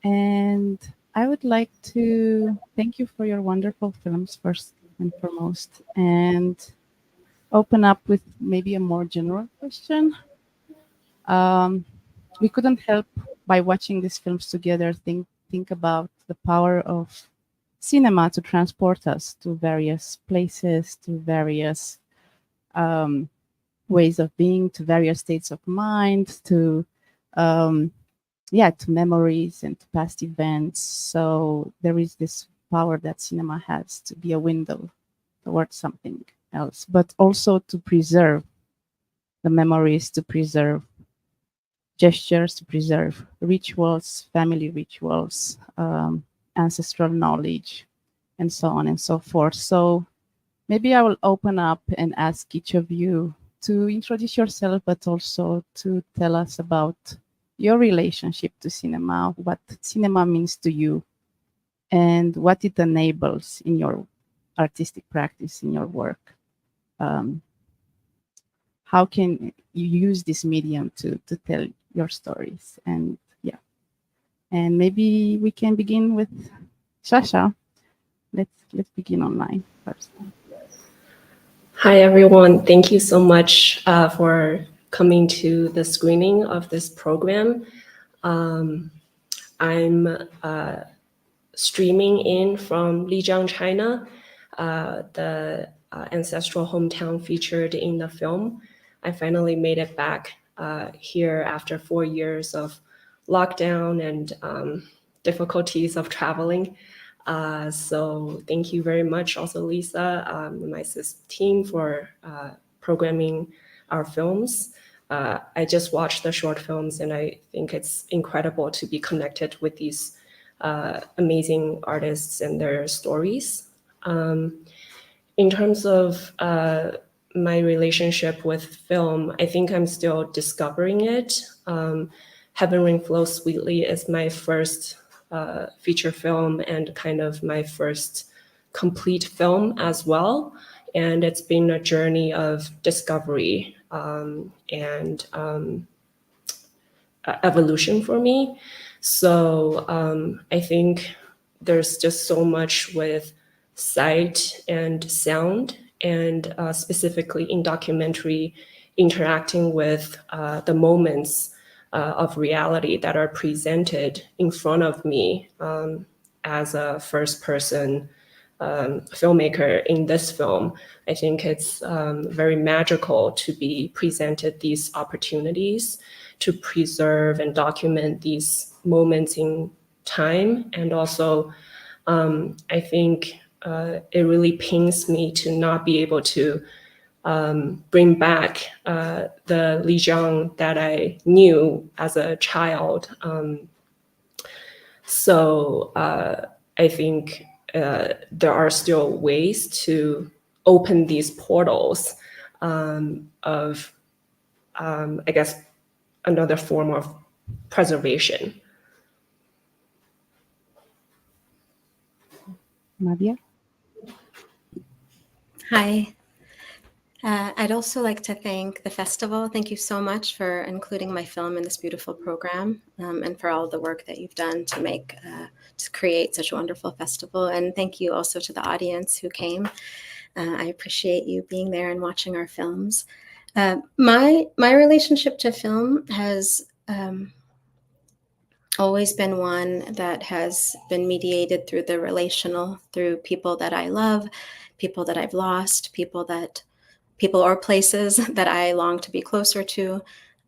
And I would like to thank you for your wonderful films, first and foremost, and open up with maybe a more general question. Um, we couldn't help by watching these films together think about the power of cinema to transport us to various places, to various um, ways of being, to various states of mind, to to memories and to past events. So there is this power that cinema has to be a window towards something else, but also to preserve the memories, to preserve gestures, to preserve rituals, family rituals, ancestral knowledge, and so on and so forth. So maybe I will open up and ask each of you to introduce yourself, but also to tell us about your relationship to cinema, what cinema means to you, and what it enables in your artistic practice, in your work. Um, how can you use this medium to tell your stories? And yeah, and maybe we can begin with Sasha. Let's begin online first. Hi, everyone. Thank you so much for coming to the screening of this program. I'm streaming in from Lijiang, China, the ancestral hometown featured in the film. I finally made it back here after 4 years of lockdown and difficulties of traveling. So thank you very much also Lisa, my team for programming our films. I just watched the short films and I think it's incredible to be connected with these amazing artists and their stories. In terms of my relationship with film, I think I'm still discovering it. Heaven Ring Flows Sweetly is my first feature film and kind of my first complete film as well. And it's been a journey of discovery and evolution for me. So I think there's just so much with sight and sound, and specifically in documentary, interacting with the moments of reality that are presented in front of me as a first person filmmaker in this film. I think it's very magical to be presented these opportunities to preserve and document these moments in time. And also, I think it really pains me to not be able to bring back the Lijiang that I knew as a child. So I think there are still ways to open these portals of, I guess, another form of preservation. Nadia? Hi. I'd also like to thank the festival. Thank you so much for including my film in this beautiful program, and for all the work that you've done to create such a wonderful festival. And thank you also to the audience who came. I appreciate you being there and watching our films. My relationship to film has always been one that has been mediated through the relational, through people that I love, people that I've lost, people or places that I long to be closer to.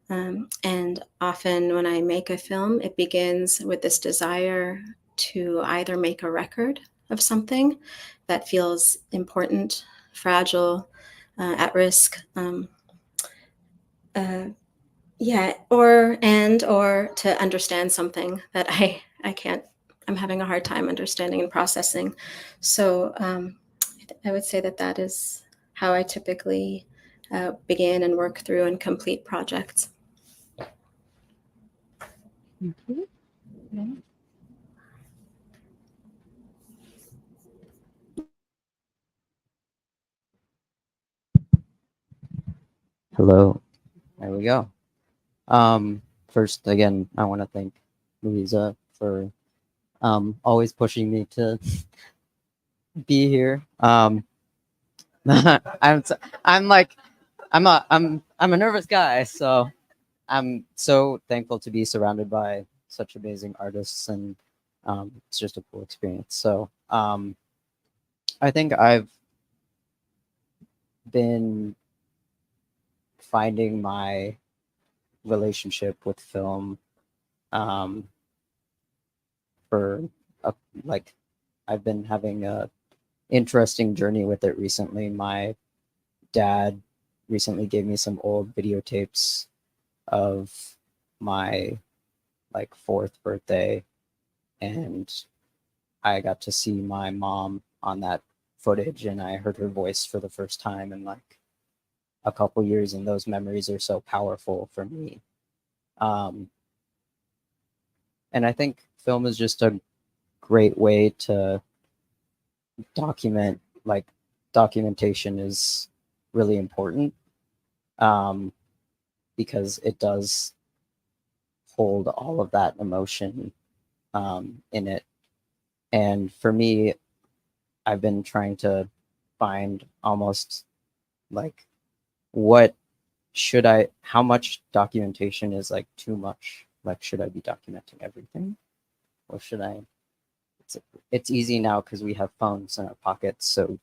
And often when I make a film, it begins with this desire to either make a record of something that feels important, fragile, at risk, or to understand something that I can't, I'm having a hard time understanding and processing. So I would say that is how I typically begin and work through and complete projects. Thank you. Yeah. Hello. There we go. First, again, I want to thank Louisa for always pushing me to be here. I'm like I'm a nervous guy, so I'm so thankful to be surrounded by such amazing artists, and it's just a cool experience. So I think I've been finding my relationship with film um, for a, like I've been having a interesting journey with it recently. My dad recently gave me some old videotapes of my like fourth birthday, and I got to see my mom on that footage, and I heard her voice for the first time in like a couple years, and those memories are so powerful for me. Um, and I think film is just a great way to document. Like documentation is really important um, because it does hold all of that emotion in it. And for me, I've been trying to find almost like what should I, how much documentation is like too much? Like, should I be documenting everything? Or should I? It's, it's easy now because we have phones in our pockets. So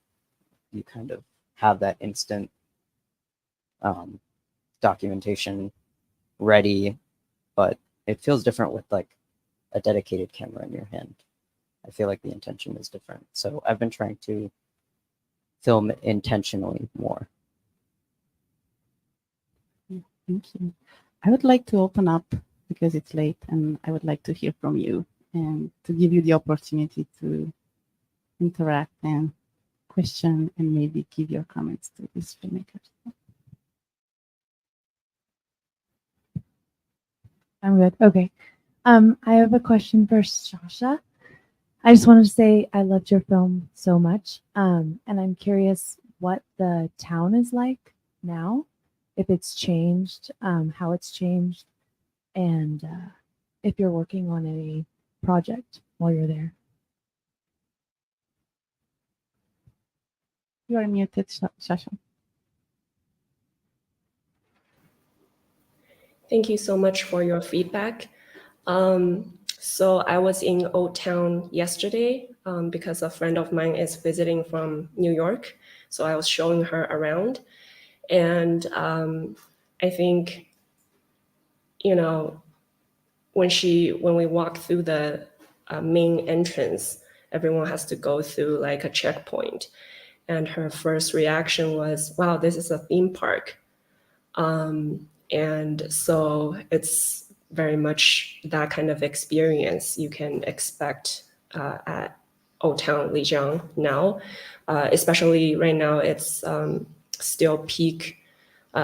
you kind of have that instant um, documentation ready, but it feels different with like a dedicated camera in your hand. I feel like the intention is different. So I've been trying to film intentionally more. Thank you. I would like to open up because it's late, and I would like to hear from you and to give you the opportunity to interact and question and maybe give your comments to these filmmakers. I'm good. Okay. I have a question for Shasha. I just wanted to say I loved your film so much. And I'm curious what the town is like now, if it's changed, how it's changed, and if you're working on any project while you're there. You are muted, Shasha. Thank you so much for your feedback. So I was in Old Town yesterday because a friend of mine is visiting from New York. So I was showing her around. And I think, you know, when we walk through the main entrance, everyone has to go through like a checkpoint. And her first reaction was, wow, this is a theme park. And so it's very much that kind of experience you can expect at Old Town Lijiang now, especially right now. It's still peak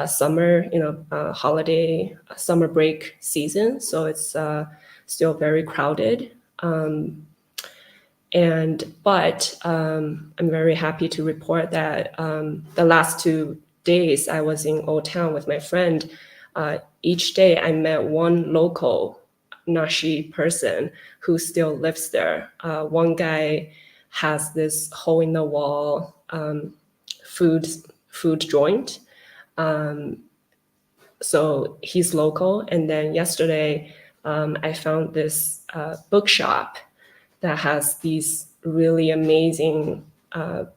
summer, holiday summer break season, so it's still very crowded. But I'm very happy to report that the last 2 days I was in Old Town with my friend. Each day I met one local Nakhi person who still lives there. One guy has this hole in the wall food joint. So he's local. And then yesterday I found this bookshop that has these really amazing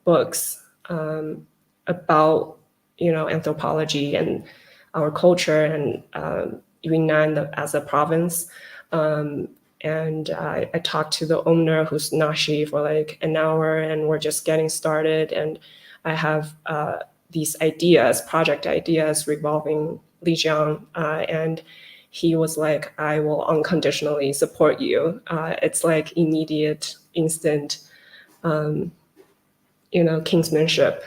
books about anthropology and our culture and Yunnan as a province. And I talked to the owner, who's Nakhi, for like an hour, and we're just getting started. And I have these ideas, project ideas revolving Lijiang, and he was like, I will unconditionally support you. It's like immediate, instant, kinsmanship.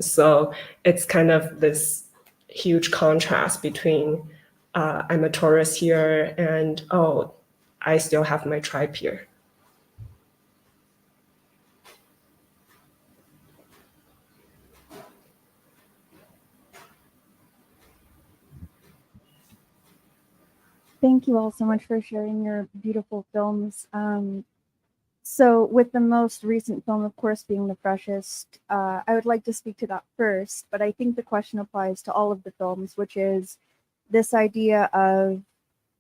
So it's kind of this huge contrast between I'm a tourist here and, oh, I still have my tribe here. Thank you all so much for sharing your beautiful films. So, with the most recent film, of course, being the freshest, I would like to speak to that first. But I think the question applies to all of the films, which is this idea of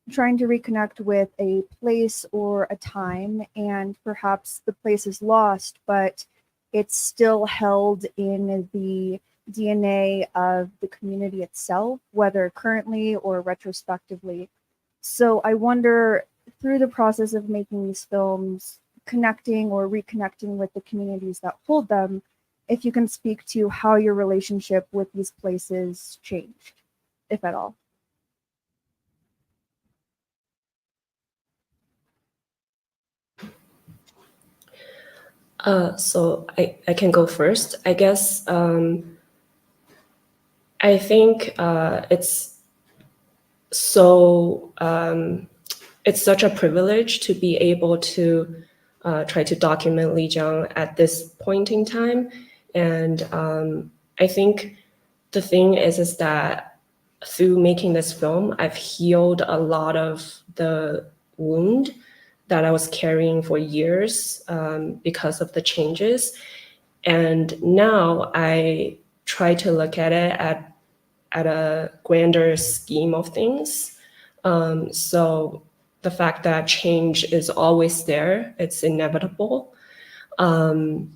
trying to reconnect with a place or a time, and perhaps the place is lost, but it's still held in the DNA of the community itself, whether currently or retrospectively. So I wonder, through the process of making these films, connecting or reconnecting with the communities that hold them, if you can speak to how your relationship with these places changed, if at all. So I can go first. I guess I think it's such a privilege to be able to try to document Lijiang at this point in time. And I think the thing is that through making this film, I've healed a lot of the wound that I was carrying for years because of the changes. And now I try to look at it at a grander scheme of things. So the fact that change is always there, it's inevitable. And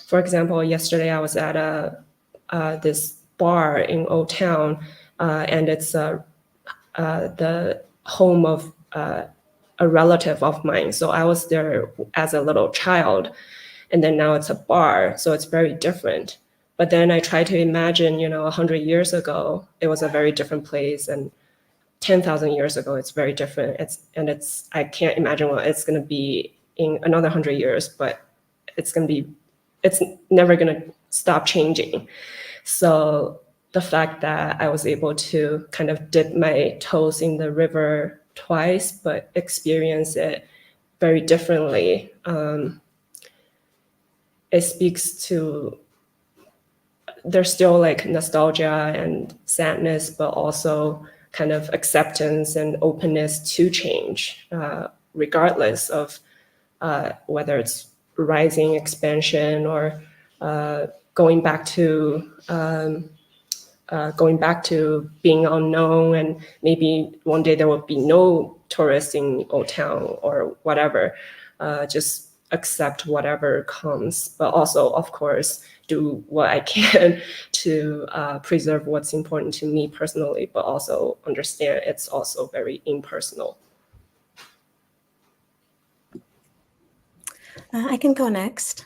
for example, yesterday I was at this bar in Old Town, and it's the home of a relative of mine. So I was there as a little child, and then now it's a bar, so it's very different. But then I try to imagine, 100 years ago, it was a very different place, and 10,000 years ago, it's very different. I can't imagine what it's going to be in another 100 years, but it's never going to stop changing. So the fact that I was able to kind of dip my toes in the river twice, but experience it very differently, it speaks to, there's still like nostalgia and sadness, but also kind of acceptance and openness to change, regardless of whether it's rising expansion or going back to being unknown, and maybe one day there will be no tourists in Old Town or whatever. Just accept whatever comes, but also, of course, do what I can to preserve what's important to me personally, but also understand it's also very impersonal. I can go next.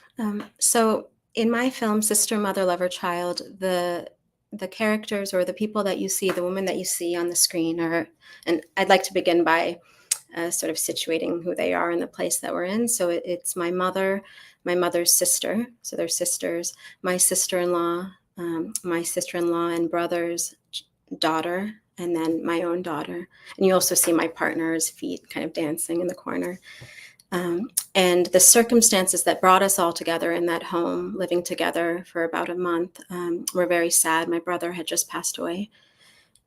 So in my film, Sister, Mother, Lover, Child, the characters or the people that you see, the women that you see on the screen are, and I'd like to begin by sort of situating who they are in the place that we're in. So it's my mother, my mother's sister, so they're sisters, my sister-in-law and brother's daughter, and then my own daughter. And you also see my partner's feet kind of dancing in the corner. And the circumstances that brought us all together in that home, living together for about a month, were very sad. My brother had just passed away,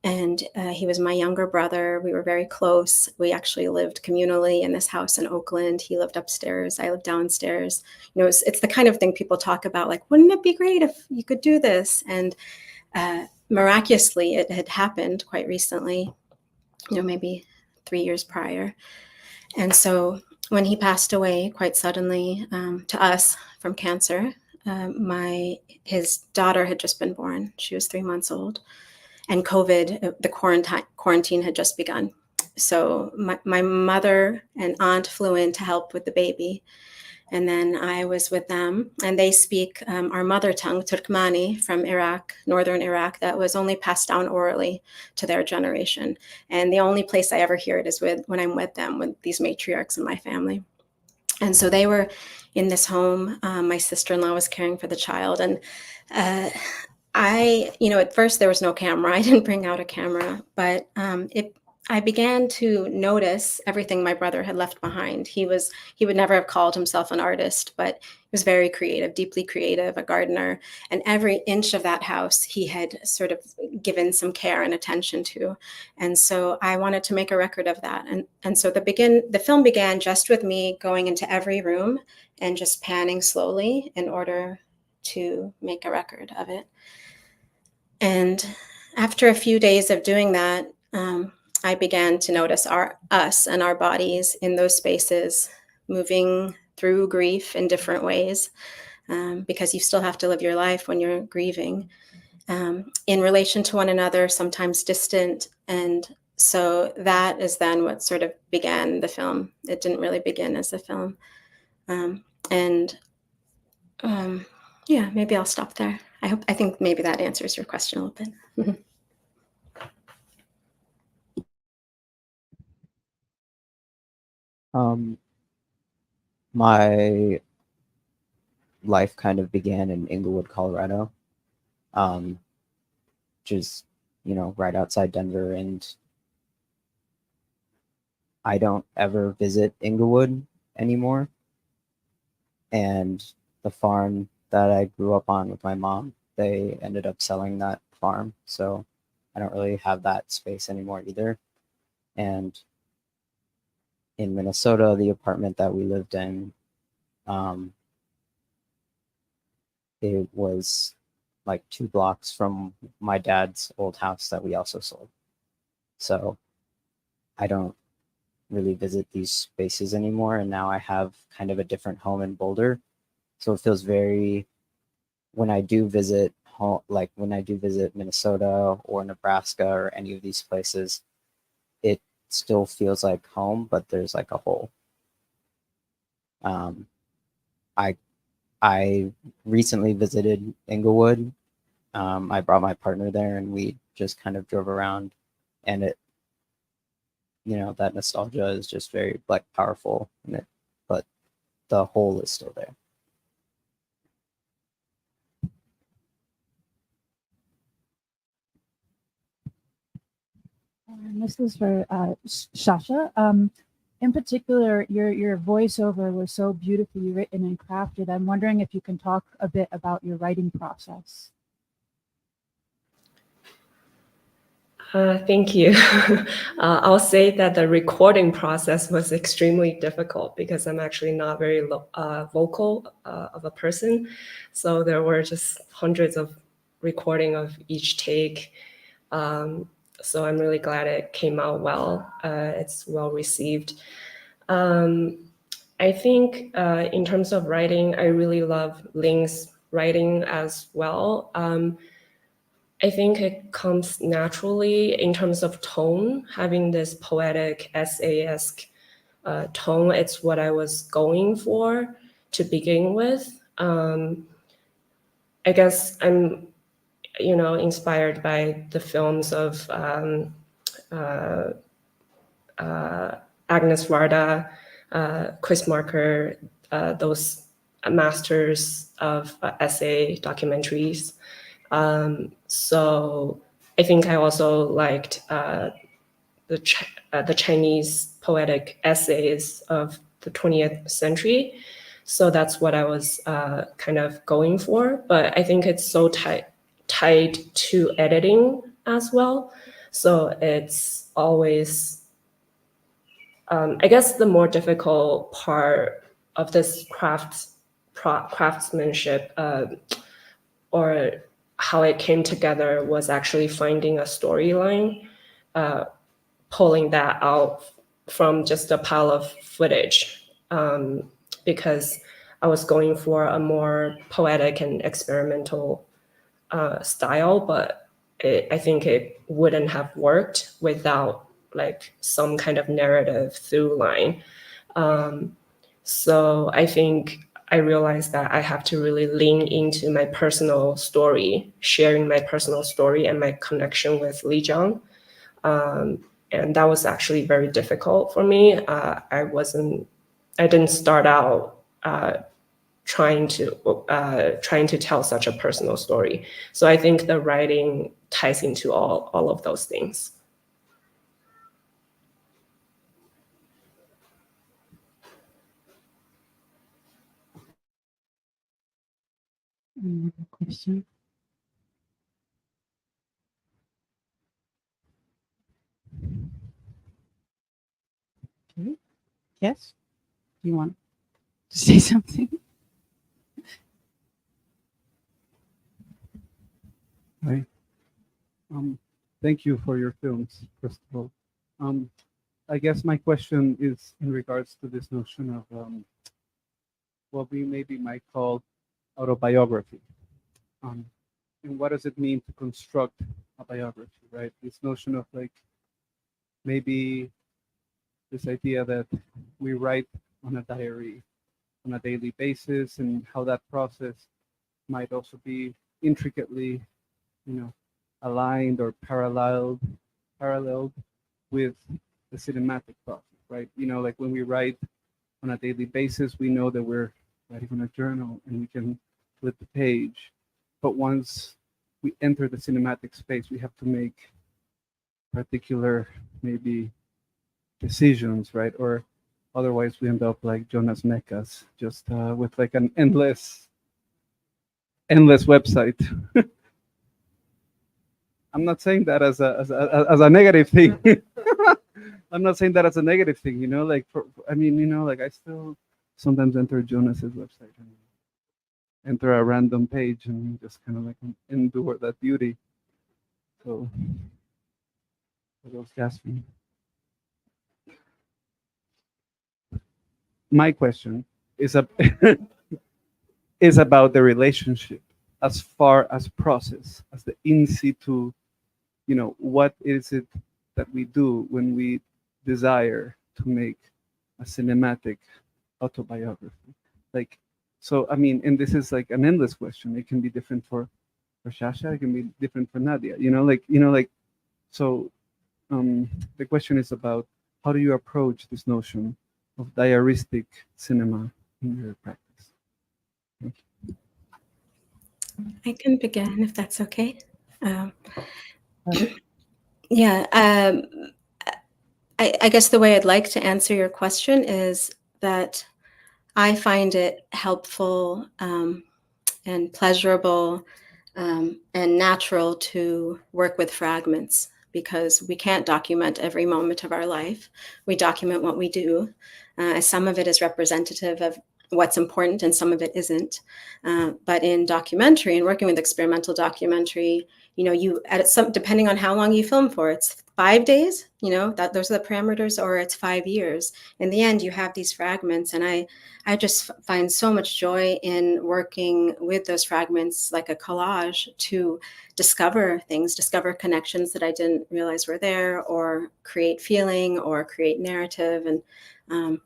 and he was my younger brother. We were very close. We actually lived communally in this house in Oakland. He lived upstairs, I lived downstairs. It's the kind of thing people talk about, like, wouldn't it be great if you could do this? And miraculously, it had happened quite recently, maybe 3 years prior. And so when he passed away quite suddenly to us from cancer, his daughter had just been born. She was 3 months old. And COVID, the quarantine had just begun. So my mother and aunt flew in to help with the baby. And then I was with them, and they speak our mother tongue, Turkmani, from Iraq, northern Iraq, that was only passed down orally to their generation. And the only place I ever hear it is when I'm with them, with these matriarchs in my family. And so they were in this home. My sister-in-law was caring for the child. And at first there was no camera. I didn't bring out a camera, but I began to notice everything my brother had left behind. He would never have called himself an artist, but he was very creative, deeply creative, a gardener. And every inch of that house he had sort of given some care and attention to. And so I wanted to make a record of that. And so the film began just with me going into every room and just panning slowly in order to make a record of it. And after a few days of doing that, I began to notice us and our bodies in those spaces moving through grief in different ways, because you still have to live your life when you're grieving, in relation to one another, sometimes distant. And so that is then what sort of began the film. It didn't really begin as a film. Yeah, maybe I'll stop there. I think maybe that answers your question a little bit. My life kind of began in Inglewood, Colorado, which is, right outside Denver. And I don't ever visit Inglewood anymore. And the farm that I grew up on with my mom, they ended up selling that farm. So I don't really have that space anymore either. And in Minnesota, the apartment that we lived in, it was like 2 blocks from my dad's old house that we also sold. So I don't really visit these spaces anymore. And now I have kind of a different home in Boulder. So it feels very, when I do visit home, like when I do visit Minnesota or Nebraska or any of these places, it still feels like home, but there's like a hole. I recently visited Inglewood. I brought my partner there and we just kind of drove around, and it, that nostalgia is just very like powerful in it, but the hole is still there. And this is for Shasha. In particular, your voiceover was so beautifully written and crafted. I'm wondering if you can talk a bit about your writing process. Thank you. I'll say that the recording process was extremely difficult because I'm actually not very vocal of a person. So there were just hundreds of recording of each take. So I'm really glad it came out well. It's well received. I think in terms of writing, I really love Ling's writing as well. I think it comes naturally in terms of tone, having this poetic, essay-esque tone. It's what I was going for to begin with. I guess I'm, inspired by the films of Agnes Varda, Chris Marker, those masters of essay documentaries. So I think I also liked the Chinese poetic essays of the 20th century. So that's what I was kind of going for. But I think it's so tied to editing as well. So it's always, I guess the more difficult part of this craftsmanship or how it came together was actually finding a storyline, pulling that out from just a pile of footage, because I was going for a more poetic and experimental style, but I think it wouldn't have worked without like some kind of narrative through line. So I think I realized that I have to really lean into my personal story, sharing my personal story and my connection with Lijiang. And that was actually very difficult for me. I didn't start out trying to tell such a personal story. So I think the writing ties into all of those things. Another question. Okay. Yes. Do you want to say something? Hi. Thank you for your films, first of all. I guess my question is in regards to this notion of what we maybe might call autobiography. And what does it mean to construct a biography, right? This notion of like maybe this idea that we write on a diary on a daily basis, and how that process might also be intricately, you know, aligned or paralleled with the cinematic process, right? You know, like when we write on a daily basis, we know that we're writing on a journal and we can flip the page. But once we enter the cinematic space, we have to make particular maybe decisions, right? Or otherwise we end up like Jonas Mekas, just with like an endless website. I'm not saying that as a negative thing. I'm not saying that as a negative thing, you know, like I mean, you know, like I still sometimes enter Jonas's website and enter a random page and just kind of like endure that beauty. So for those gasping. My question is is about the relationship as far as process, as the in situ, you know, what is it that we do when we desire to make a cinematic autobiography? Like, so I mean, and this is like an endless question. It can be different for Shasha, it can be different for Nadia, you know, like so the question is about how do you approach this notion of diaristic cinema in your practice? Thank you. I can begin if that's okay. Um, Right. yeah, I guess the way I'd like to answer your question is that I find it helpful and pleasurable and natural to work with fragments, because we can't document every moment of our life. We document what we do. Some of it is representative of what's important and some of it isn't. But in documentary and working with experimental documentary, you know, you at some, depending on how long you film for, it's 5 days, you know, that those are the parameters, or it's 5 years. In the end, you have these fragments, and I just find so much joy in working with those fragments like a collage to discover things, discover connections that I didn't realize were there, or create feeling or create narrative. And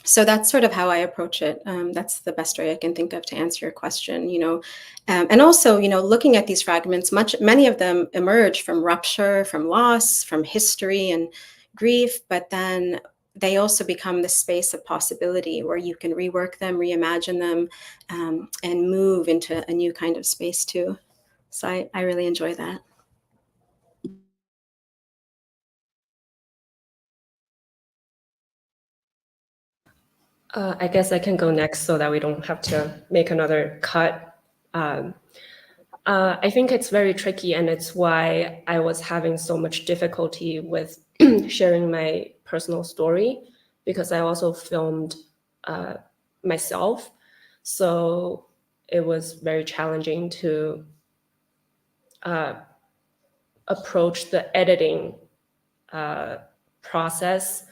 so that's sort of how I approach it. That's the best way I can think of to answer your question, you know. And also, you know, looking at these fragments, many of them emerge from rupture, from loss, from history and grief, but then they also become the space of possibility where you can rework them, reimagine them, and move into a new kind of space too. So I really enjoy that. I guess I can go next so that we don't have to make another cut. I think it's very tricky, and it's why I was having so much difficulty with sharing my personal story, because I also filmed myself. So it was very challenging to approach the editing process.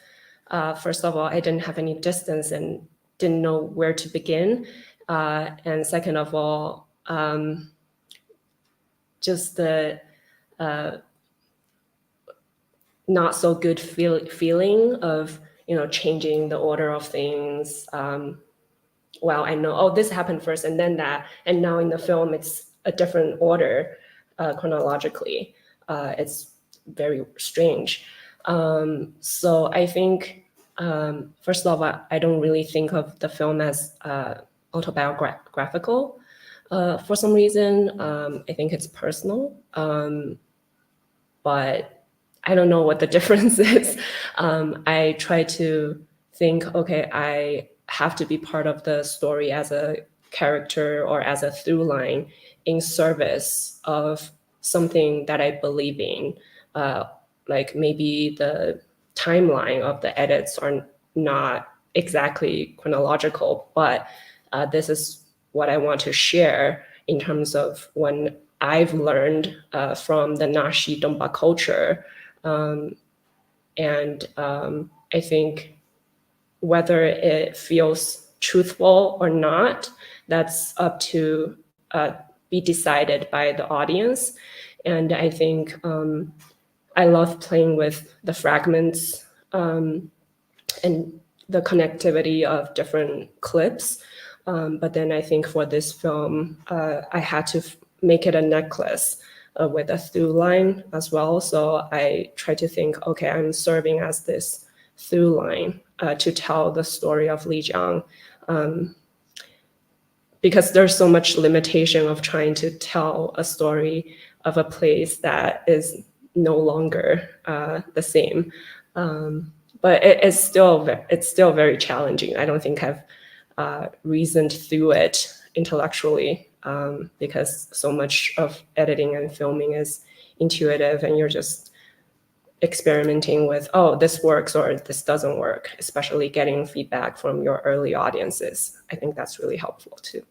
First of all, I didn't have any distance and didn't know where to begin. And second of all, just the not so good feeling of, you know, changing the order of things. Well, I know, oh, this happened first and then that, and now in the film it's a different order chronologically. It's very strange. So I think, first of all, I don't really think of the film as autobiographical. For some reason, I think it's personal, but I don't know what the difference is. I try to think, okay, I have to be part of the story as a character or as a through line in service of something that I believe in. Like maybe the timeline of the edits are not exactly chronological, but this is what I want to share in terms of when I've learned from the Nakhi Domba culture. I think whether it feels truthful or not, that's up to be decided by the audience. And I think I love playing with the fragments and the connectivity of different clips. But then I think for this film, I had to make it a necklace with a through line as well. So I tried to think, okay, I'm serving as this through line to tell the story of Lijiang. Because there's so much limitation of trying to tell a story of a place that is no longer the same. But it's still very challenging. I don't think I've reasoned through it intellectually because so much of editing and filming is intuitive, and you're just experimenting with, oh, this works or this doesn't work, especially getting feedback from your early audiences. I think that's really helpful too.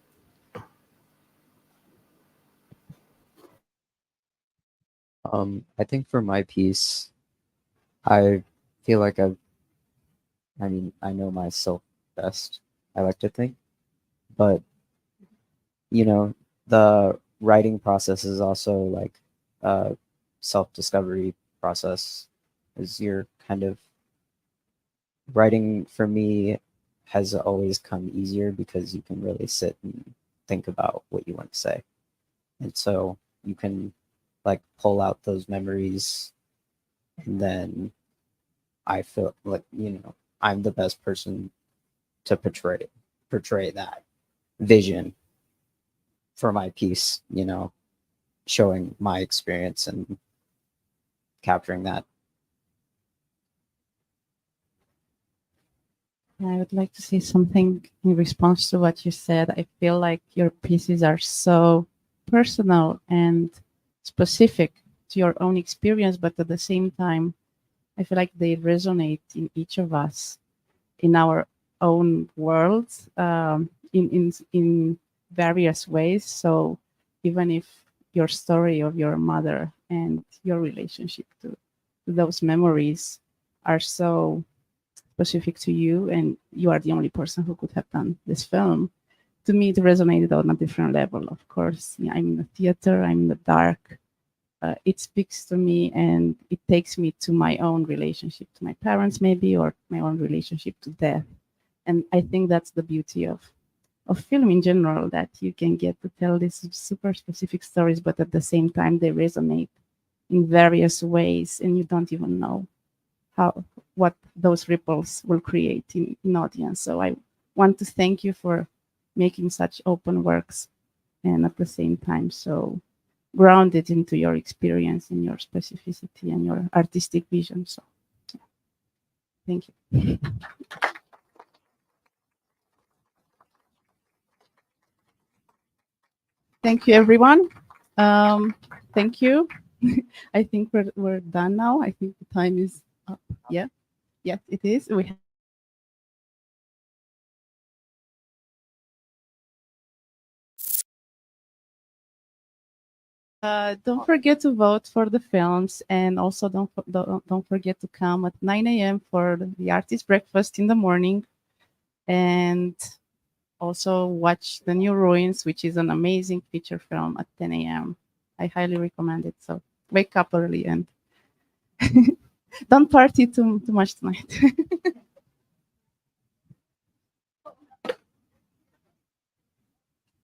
I think for my piece, I feel like I know myself best, I like to think, but the writing process is also like a self-discovery process. Is you're kind of writing for me has always come easier because you can really sit and think about what you want to say. And so you can like pull out those memories, and then I feel like, I'm the best person to portray that vision for my piece, showing my experience and capturing that. I would like to say something in response to what you said. I feel like your pieces are so personal and specific to your own experience, but at the same time, I feel like they resonate in each of us, in our own worlds, in various ways. So even if your story of your mother and your relationship to those memories are so specific to you, and you are the only person who could have done this film, to me it resonated on a different level. Of course, I'm in the theater, I'm in the dark. It speaks to me, and it takes me to my own relationship to my parents, maybe, or my own relationship to death. And I think that's the beauty of film in general, that you can get to tell these super specific stories, but at the same time they resonate in various ways, and you don't even know what those ripples will create in audience. So I want to thank you for making such open works, and at the same time so grounded into your experience and your specificity and your artistic vision. So yeah. Thank you. Thank you, everyone. Thank you. I think we're done now. I think the time is up. Yeah. Yes, it is. We don't forget to vote for the films, and also don't forget to come at 9 a.m. for the artist breakfast in the morning, and also watch The New Ruins, which is an amazing feature film, at 10 a.m. I highly recommend it. So wake up early and don't party too much tonight.